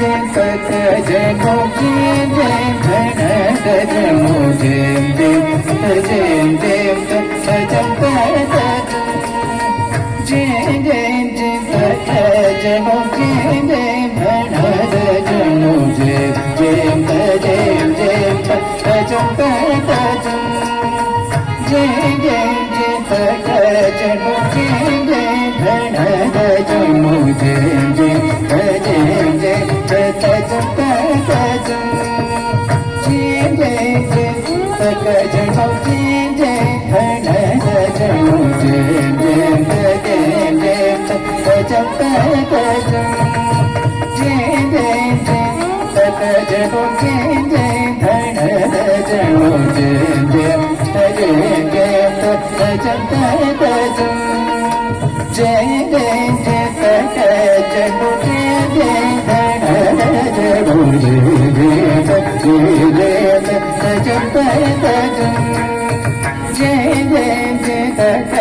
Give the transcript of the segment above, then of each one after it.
तक जनो जय धन गज मुझे जय जय भजन तक जय जय तक जनो जय धन गज मुझे जय जय भजन तक जय जय तक जनो जय धन गज मुझे जय जय भजन तक जय जय तक जनो जय धन गज मुझे जय भजन तक जय जय तक जनो जय धन गज मुझे जय भजन तक जय जय तक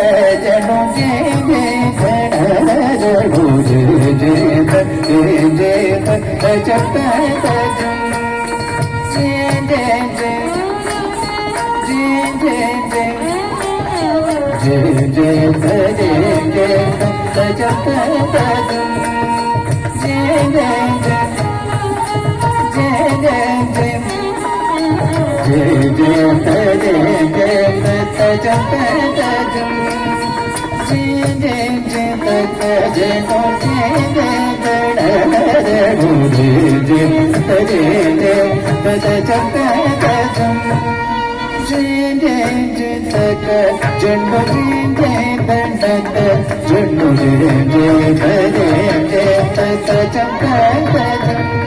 जनो जय धन गज मुझे जय भजन तक जय जय तक जनो जय धन गज मुझे जय भजन तक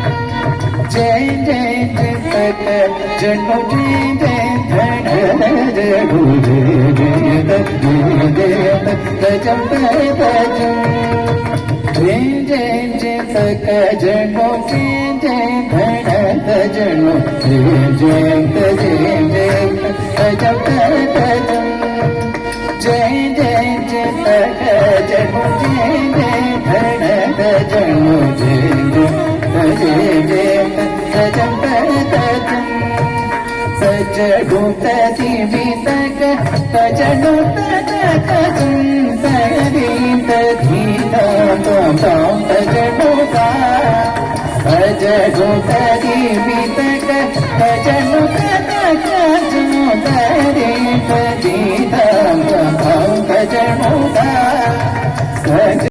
जय जय भजन तक जन्म जय तक जन्म जय तक जन्म जय धन गज मुझे जय तक जन्म जय धन गज जय भजन तक जय जय तक जनो जय धन गज मुझे जय भजन तक सजडू तजी तक सजडू तक तरी तजी तो सजडू का सजडू